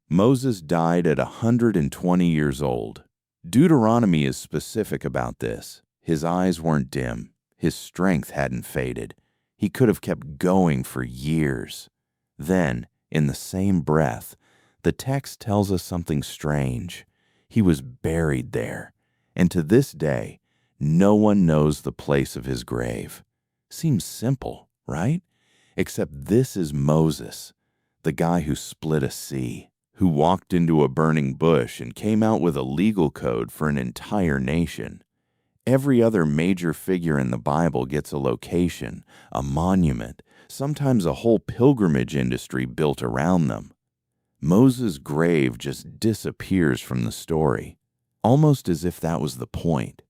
Moses died at 120 years old. Deuteronomy is specific about this. His eyes weren't dim. His strength hadn't faded. He could have kept going for years. Then, in the same breath, the text tells us something strange. He was buried there, and to this day, no one knows the place of his grave. Seems simple, right? Except this is Moses, the guy who split a sea, who walked into a burning bush and came out with a legal code for an entire nation. Every other major figure in the Bible gets a location, a monument, sometimes a whole pilgrimage industry built around them. Moses' grave just disappears from the story, almost as if that was the point.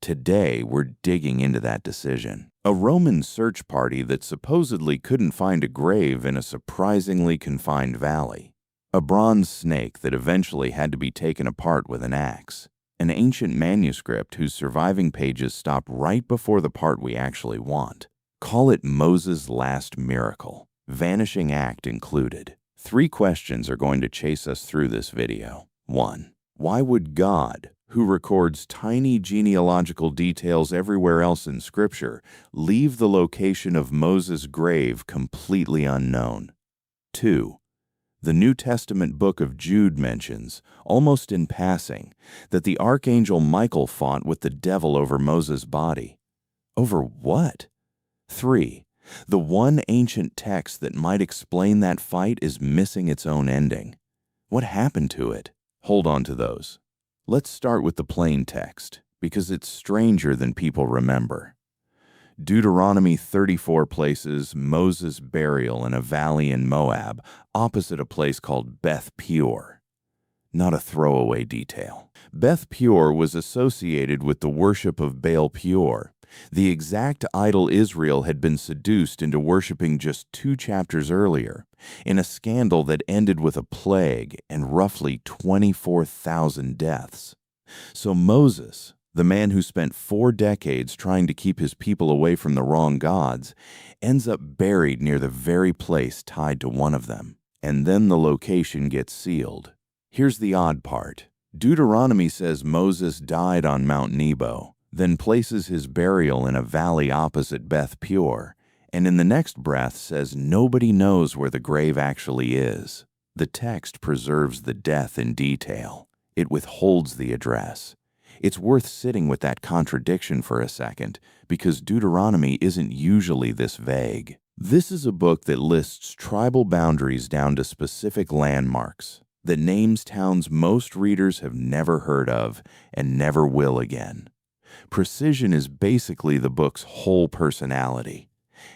Today, we're digging into that decision. A Roman search party that supposedly couldn't find a grave in a surprisingly confined valley. A bronze snake that eventually had to be taken apart with an axe. An ancient manuscript whose surviving pages stop right before the part we actually want. Call it Moses' last miracle, vanishing act included. 3 questions are going to chase us through this video. 1. Why would God, who records tiny genealogical details everywhere else in Scripture, leave the location of Moses' grave completely unknown? 2. The New Testament book of Jude mentions, almost in passing, that the Archangel Michael fought with the devil over Moses' body. Over what? 3. The one ancient text that might explain that fight is missing its own ending. What happened to it? Hold on to those. Let's start with the plain text, because it's stranger than people remember. Deuteronomy 34 places Moses' burial in a valley in Moab, opposite a place called Beth Peor. Not a throwaway detail. Beth Peor was associated with the worship of Baal Peor, the exact idol Israel had been seduced into worshiping just 2 chapters earlier, in a scandal that ended with a plague and roughly 24,000 deaths. So Moses, the man who spent 4 decades trying to keep his people away from the wrong gods, ends up buried near the very place tied to one of them. And then the location gets sealed. Here's the odd part. Deuteronomy says Moses died on Mount Nebo, then places his burial in a valley opposite Beth Peor, and in the next breath says nobody knows where the grave actually is. The text preserves the death in detail. It withholds the address. It's worth sitting with that contradiction for a second, because Deuteronomy isn't usually this vague. This is a book that lists tribal boundaries down to specific landmarks, that names towns most readers have never heard of and never will again. Precision is basically the book's whole personality.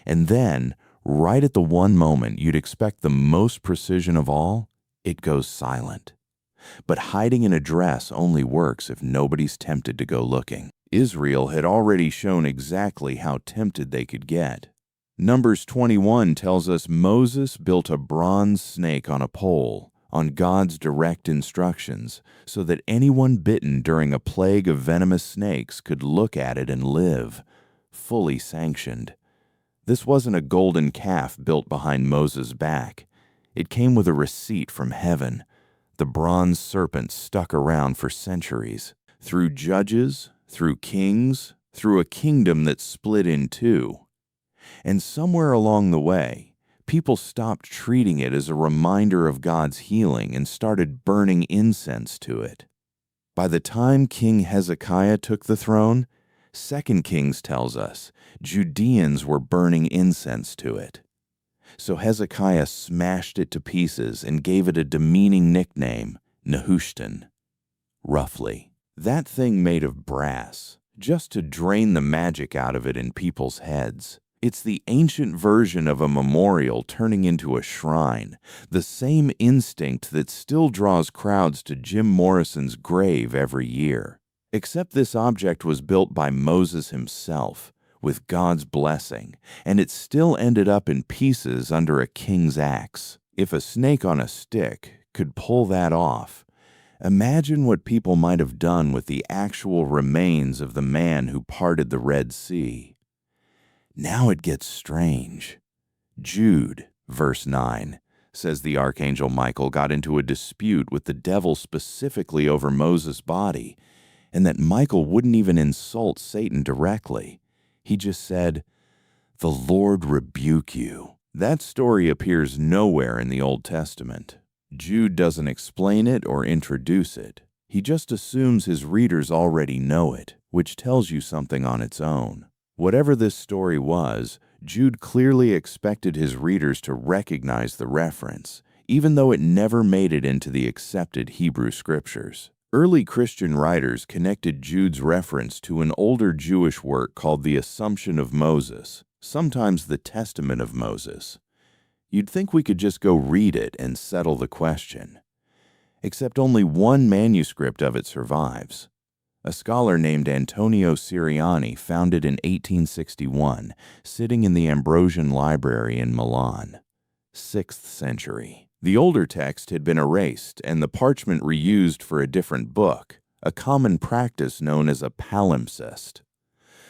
And then, right at the one moment you'd expect the most precision of all, it goes silent. But hiding an address only works if nobody's tempted to go looking. Israel had already shown exactly how tempted they could get. Numbers 21 tells us Moses built a bronze snake on a pole, on God's direct instructions, so that anyone bitten during a plague of venomous snakes could look at it and live, fully sanctioned. This wasn't a golden calf built behind Moses' back. It came with a receipt from heaven. The bronze serpent stuck around for centuries, through judges, through kings, through a kingdom that split in 2. And somewhere along the way, people stopped treating it as a reminder of God's healing and started burning incense to it. By the time King Hezekiah took the throne, 2 Kings tells us Judeans were burning incense to it. So Hezekiah smashed it to pieces and gave it a demeaning nickname, Nehushtan. Roughly. That thing made of brass, just to drain the magic out of it in people's heads. It's the ancient version of a memorial turning into a shrine, the same instinct that still draws crowds to Jim Morrison's grave every year. Except this object was built by Moses himself, with God's blessing, and it still ended up in pieces under a king's axe. If a snake on a stick could pull that off, imagine what people might have done with the actual remains of the man who parted the Red Sea. Now it gets strange. Jude, verse 9, says the Archangel Michael got into a dispute with the devil specifically over Moses' body, and that Michael wouldn't even insult Satan directly. He just said, "The Lord rebuke you." That story appears nowhere in the Old Testament. Jude doesn't explain it or introduce it. He just assumes his readers already know it, which tells you something on its own. Whatever this story was, Jude clearly expected his readers to recognize the reference, even though it never made it into the accepted Hebrew scriptures. Early Christian writers connected Jude's reference to an older Jewish work called the Assumption of Moses, sometimes the Testament of Moses. You'd think we could just go read it and settle the question. Except only one manuscript of it survives. A scholar named Antonio Siriani found it in 1861, sitting in the Ambrosian Library in Milan. 6th century. The older text had been erased and the parchment reused for a different book, a common practice known as a palimpsest.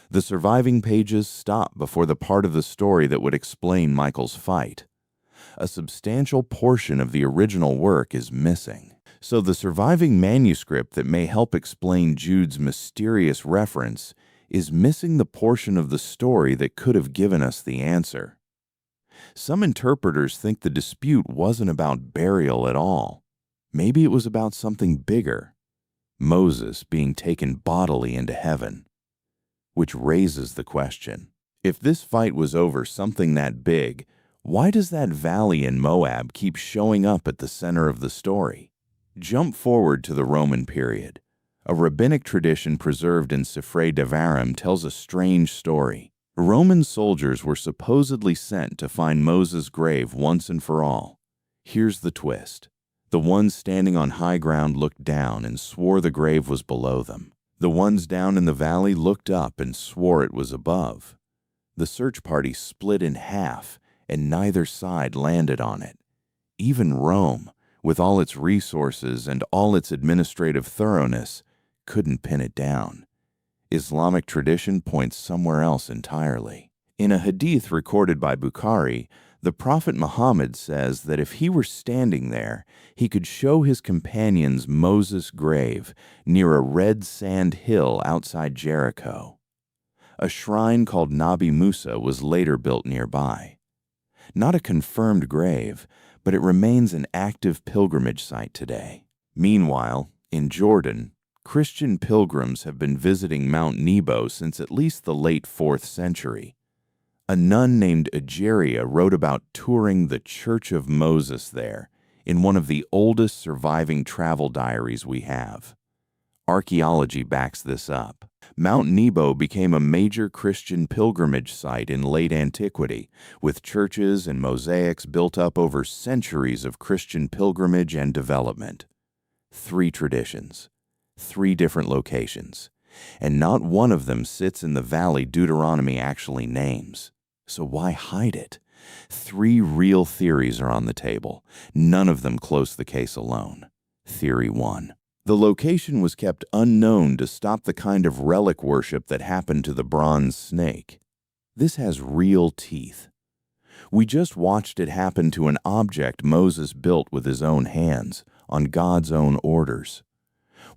The surviving pages stop before the part of the story that would explain Michael's fight. A substantial portion of the original work is missing. So the surviving manuscript that may help explain Jude's mysterious reference is missing the portion of the story that could have given us the answer. Some interpreters think the dispute wasn't about burial at all. Maybe it was about something bigger, Moses being taken bodily into heaven. Which raises the question, if this fight was over something that big, why does that valley in Moab keep showing up at the center of the story? Jump forward to the Roman period. A rabbinic tradition preserved in Sifrei Devarim tells a strange story. Roman soldiers were supposedly sent to find Moses' grave once and for all. Here's the twist. The ones standing on high ground looked down and swore the grave was below them. The ones down in the valley looked up and swore it was above. The search party split in half, and neither side landed on it. Even Rome, with all its resources and all its administrative thoroughness, couldn't pin it down. Islamic tradition points somewhere else entirely. In a hadith recorded by Bukhari, the Prophet Muhammad says that if he were standing there, he could show his companions Moses' grave near a red sand hill outside Jericho. A shrine called Nabi Musa was later built nearby. Not a confirmed grave, but it remains an active pilgrimage site today. Meanwhile, in Jordan, Christian pilgrims have been visiting Mount Nebo since at least the late 4th century. A nun named Egeria wrote about touring the Church of Moses there in one of the oldest surviving travel diaries we have. Archaeology backs this up. Mount Nebo became a major Christian pilgrimage site in late antiquity, with churches and mosaics built up over centuries of Christian pilgrimage and development. 3 traditions, 3 different locations, and not one of them sits in the valley Deuteronomy actually names. So why hide it? 3 real theories are on the table, none of them close the case alone. Theory 1. The location was kept unknown to stop the kind of relic worship that happened to the bronze snake. This has real teeth. We just watched it happen to an object Moses built with his own hands, on God's own orders.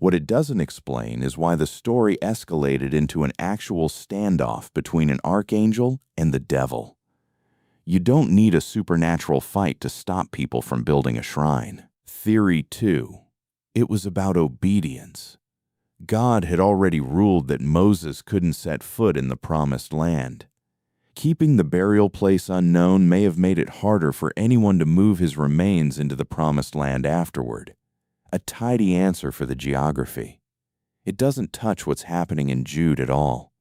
What it doesn't explain is why the story escalated into an actual standoff between an archangel and the devil. You don't need a supernatural fight to stop people from building a shrine. Theory 2. It was about obedience. God had already ruled that Moses couldn't set foot in the promised land. Keeping the burial place unknown may have made it harder for anyone to move his remains into the promised land afterward. A tidy answer for the geography. It doesn't touch what's happening in Jude at all.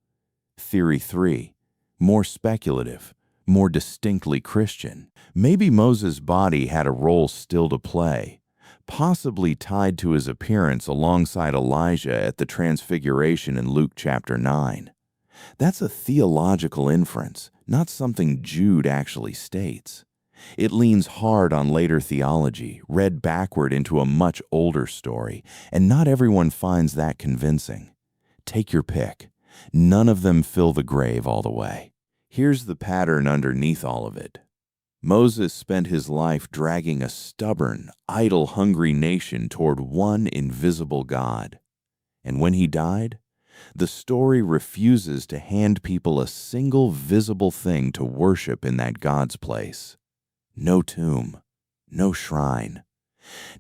Theory 3. More speculative, more distinctly Christian. Maybe Moses' body had a role still to play, possibly tied to his appearance alongside Elijah at the Transfiguration in Luke chapter 9. That's a theological inference, not something Jude actually states. It leans hard on later theology, read backward into a much older story, and not everyone finds that convincing. Take your pick. None of them fill the grave all the way. Here's the pattern underneath all of it. Moses spent his life dragging a stubborn, idol-hungry nation toward one invisible God. And when he died, the story refuses to hand people a single visible thing to worship in that God's place. No tomb, no shrine,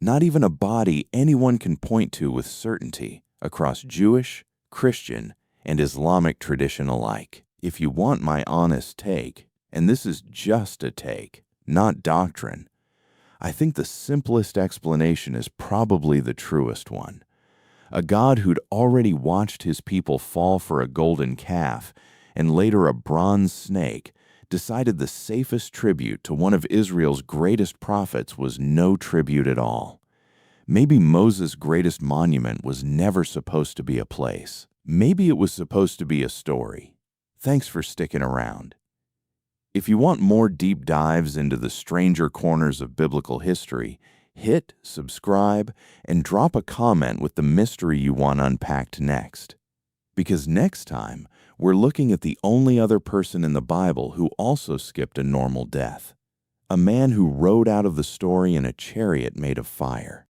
not even a body anyone can point to with certainty across Jewish, Christian, and Islamic tradition alike. If you want my honest take, and this is just a take, not doctrine, I think the simplest explanation is probably the truest one. A God who'd already watched his people fall for a golden calf and later a bronze snake decided the safest tribute to one of Israel's greatest prophets was no tribute at all. Maybe Moses' greatest monument was never supposed to be a place. Maybe it was supposed to be a story. Thanks for sticking around. If you want more deep dives into the stranger corners of biblical history, hit subscribe and drop a comment with the mystery you want unpacked next. Because next time, we're looking at the only other person in the Bible who also skipped a normal death. A man who rode out of the story in a chariot made of fire.